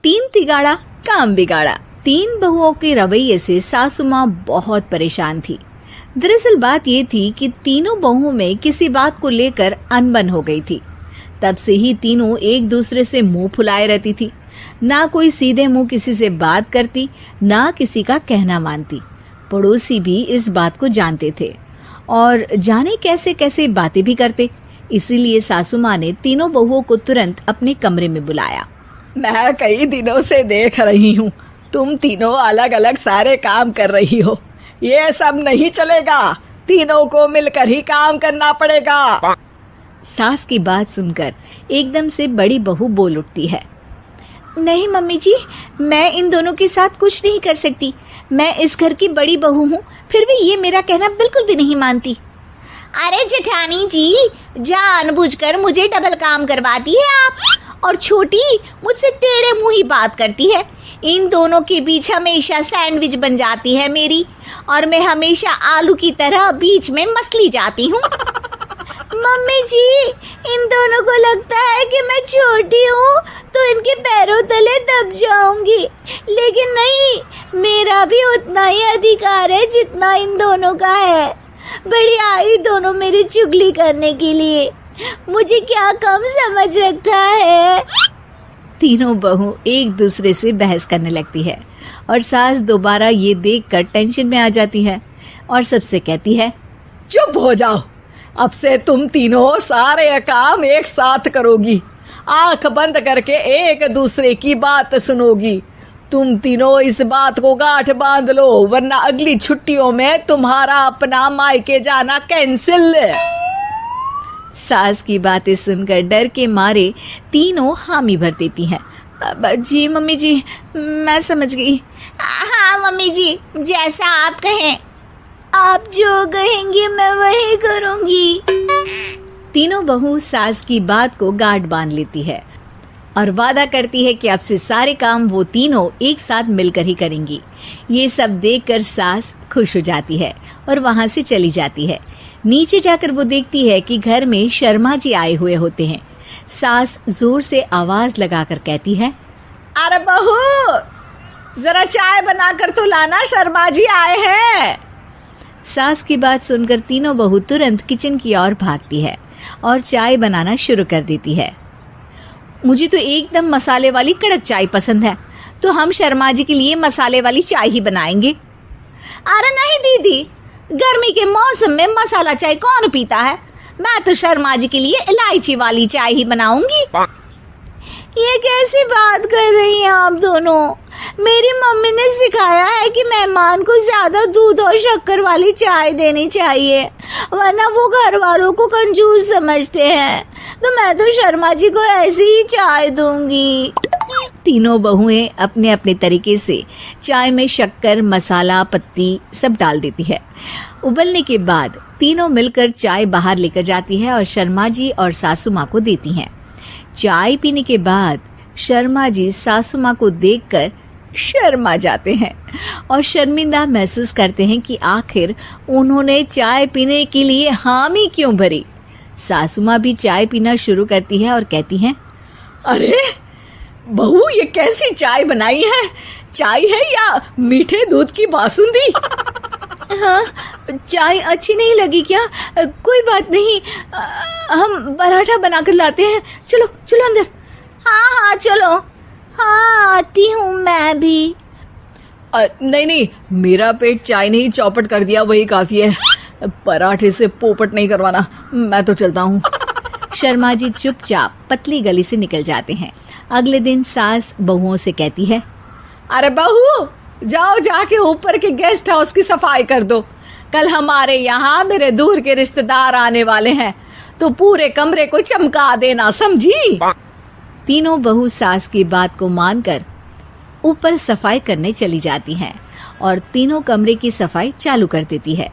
तीन तिगाड़ा काम बिगाड़ा। तीन बहुओं के रवैये से सासू माँ बहुत परेशान थी। दरअसल बात ये थी कि तीनों बहुओं में किसी बात को लेकर अनबन हो गई थी। तब से ही तीनों एक दूसरे से मुंह फुलाए रहती थी। ना कोई सीधे मुंह किसी से बात करती, ना किसी का कहना मानती। पड़ोसी भी इस बात को जानते थे और जाने कैसे कैसे बातें भी करते। इसीलिए सासू माँ ने तीनों बहुओं को तुरंत अपने कमरे में बुलाया। मैं कई दिनों से देख रही हूँ, तुम तीनों अलग अलग सारे काम कर रही हो। ये सब नहीं चलेगा, तीनों को मिलकर ही काम करना पड़ेगा। सास की बात सुनकर एकदम से बड़ी बहू बोल उठती है। नहीं मम्मी जी, मैं इन दोनों के साथ कुछ नहीं कर सकती। मैं इस घर की बड़ी बहू हूँ, फिर भी ये मेरा कहना बिल्कुल भी नहीं मानती। अरे जेठानी जी, जानबूझकर मुझे डबल काम करवाती है आप, और छोटी मुझसे टेढ़े मुंह ही बात करती है। इन दोनों के बीच हमेशा सैंडविच बन जाती है मेरी, और मैं हमेशा आलू की तरह बीच में मसली जाती हूँ। मम्मी जी, इन दोनों को लगता है कि मैं छोटी हूँ तो इनके पैरों तले दब जाऊंगी, लेकिन नहीं, मेरा भी उतना ही अधिकार है जितना इन दोनों का है। बड़ी आई दोनों मेरी चुगली करने के लिए, मुझे क्या कम समझ रखा है। तीनों बहू एक दूसरे से बहस करने लगती है और सास दोबारा ये देखकर टेंशन में आ जाती है और सबसे कहती है, चुप हो जाओ, अब से तुम तीनों सारे काम एक साथ करोगी। आंख बंद करके एक दूसरे की बात सुनोगी। तुम तीनों इस बात को गांठ बांध लो, वरना अगली छुट्टियों में तुम्हारा अपना मायके जाना कैंसिल। सास की बातें सुनकर डर के मारे तीनों हामी भर देती हैं। जी मम्मी जी, मैं समझ गई। हाँ मम्मी जी, जैसा आप कहें। आप जो कहेंगी मैं वही करूंगी। तीनों बहू सास की बात को गांठ बांध लेती है और वादा करती है कि अब से सारे काम वो तीनों एक साथ मिलकर ही करेंगी। ये सब देखकर सास खुश हो जाती है और वहां से चली जाती है। नीचे जाकर वो देखती है कि घर में शर्मा जी आए हुए होते हैं। सास जोर से आवाज लगाकर कहती है, अरे बहू, जरा चाय बनाकर तो लाना, शर्मा जी आए हैं। सास की बात सुनकर तीनों बहू तुरंत किचन की ओर भागती है और चाय बनाना शुरू कर देती है। मुझे तो एकदम मसाले वाली कड़क चाय पसंद है, तो हम शर्मा जी के लिए मसाले वाली चाय ही बनाएंगे। अरे नहीं दीदी, गर्मी के मौसम में मसाला चाय कौन पीता है? मैं तो शर्मा जी के लिए इलायची वाली चाय ही बनाऊंगी। ये कैसी बात कर रही हैं आप दोनों? मेरी मम्मी ने सिखाया है कि मेहमान को ज्यादा दूध और शक्कर वाली चाय देनी चाहिए, वरना वो घर वालों को कंजूस समझते हैं। तो मैं तो शर्मा जी को ऐसी ही चाय दूंगी। तीनों बहुएं अपने अपने तरीके से चाय में शक्कर, मसाला, पत्ती सब डाल देती है। उबलने के बाद तीनों मिलकर चाय बाहर लेकर जाती है और शर्मा जी और सासू माँ को देती हैं। चाय पीने के बाद शर्मा जी सासू माँ को देखकर शर्मा जाते हैं और शर्मिंदा महसूस करते हैं कि आखिर उन्होंने चाय पीने के लिए हामी क्यों भरी। सासू माँ भी चाय पीना शुरू करती है और कहती हैं, अरे बहू, ये कैसी चाय बनाई है? चाय है या मीठे दूध की बासुंदी? हाँ, चाय अच्छी नहीं लगी क्या? कोई बात नहीं, हम पराठा बनाकर लाते हैं। चलो चलो अंदर। हाँ चलो। हाँ, आती हूँ मैं भी। नहीं, मेरा पेट चाय ने ही चौपट कर दिया, वही काफी है। पराठे से पोपट नहीं करवाना, मैं तो चलता हूँ। शर्मा जी चुपचाप पतली गली से निकल जाते हैं। अगले दिन सास बहुओं से कहती है, अरे बहू, जाओ जाके ऊपर के गेस्ट हाउस की सफाई कर दो। कल हमारे यहाँ मेरे दूर के रिश्तेदार आने वाले हैं, तो पूरे कमरे को चमका देना, समझी? तीनों बहू सास की बात को मानकर ऊपर सफाई करने चली जाती हैं और तीनों कमरे की सफाई चालू कर देती है।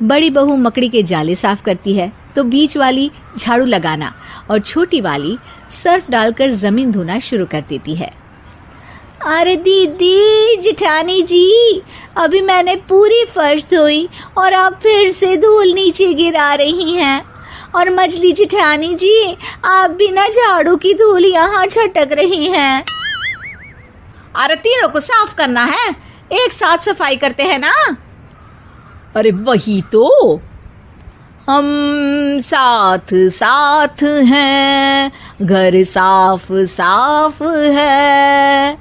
बड़ी बहू मकड़ी के जाले साफ करती है, तो बीच वाली झाड़ू लगाना और छोटी वाली सर्फ डालकर जमीन धोना शुरू कर देती है। अरे दीदी, जेठानी जी, अभी मैंने पूरी फर्श धोई और आप फिर से धूल नीचे गिरा रही हैं। और मछली जेठानी जी, आप बिना झाड़ू की धूल यहाँ छटक रही हैं। अरे तीनों को साफ करना है, एक साथ सफाई करते हैं ना। अरे वही तो, हम साथ साथ हैं, घर साफ साफ है।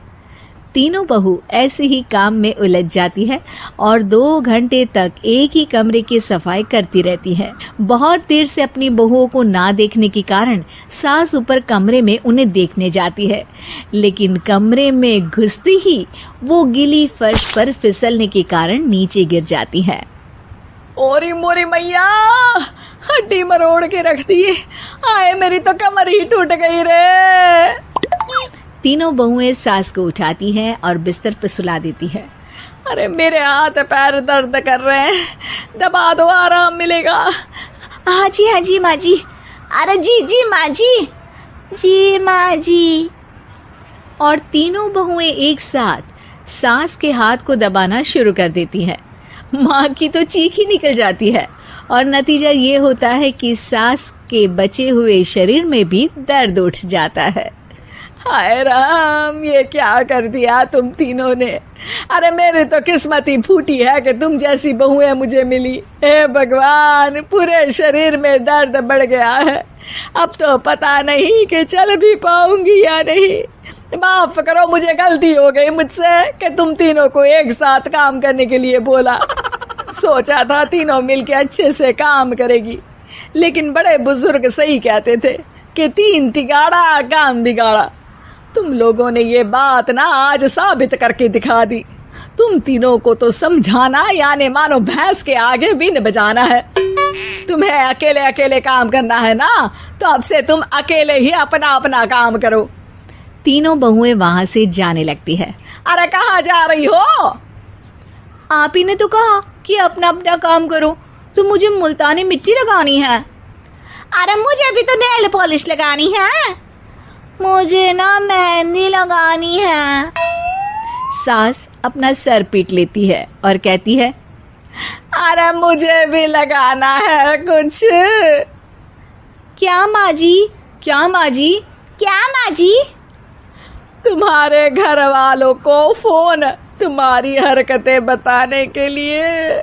तीनों बहू ऐसे ही काम में उलझ जाती है और 2 घंटे तक एक ही कमरे की सफाई करती रहती है। बहुत देर से अपनी बहुओं को ना देखने के कारण सास ऊपर कमरे में उन्हें देखने जाती है, लेकिन कमरे में घुसते ही वो गीली फर्श पर फिसलने के कारण नीचे गिर जाती है। ओरी मोरी मैया, हड्डी मरोड़ के रख दी। आए मेरी तो कमर ही टूट गई रे। तीनों बहुएं सास को उठाती हैं और बिस्तर पर सुला देती है। अरे मेरे हाथ पैर दर्द कर रहे हैं, दबा दो, आराम मिलेगा। हाँ जी माँ जी। अरे जी माँ जी, जी माँ जी। और तीनों बहुएं एक साथ सास के हाथ को दबाना शुरू कर देती हैं। माँ की तो चीख ही निकल जाती है और नतीजा ये होता है कि सास के बचे हुए शरीर में भी दर्द उठ जाता है। हाय राम, ये क्या कर दिया तुम तीनों ने। अरे मेरी तो किस्मत ही फूटी है कि तुम जैसी बहुएं मुझे मिली। हे भगवान, पूरे शरीर में दर्द बढ़ गया है। अब तो पता नहीं कि चल भी पाऊंगी या नहीं। माफ करो, मुझे गलती हो गई मुझसे कि तुम तीनों को एक साथ काम करने के लिए बोला। सोचा था तीनों मिलके अच्छे से काम करेगी, लेकिन बड़े बुजुर्ग सही कहते थे कि 3 तिगाड़ा काम बिगाड़ा। तुम लोगों ने ये बात ना आज साबित करके दिखा दी। तुम तीनों को तो समझाना यानी मानो भैंस के आगे बीन बजाना है। तुम्हें अकेले अकेले काम करना है ना, तो अब से तुम अकेले ही अपना अपना काम करो। तीनों बहुएं वहां से जाने लगती है। अरे कहाँ जा रही हो? आप ही ने तो कहा कि अपना अपना काम करो, तो मुझे मुल्तानी मिट्टी लगानी है। अरे मुझे भी तो नेल पॉलिश लगानी है, मुझे ना मेहंदी लगानी है। सास अपना सर पीट लेती है और कहती है, अरे मुझे भी लगाना है कुछ। क्या माँ जी? क्या माँ जी? क्या माँ जी? तुम्हारे घर वालों को फोन तुम्हारी हरकतें बताने के लिए।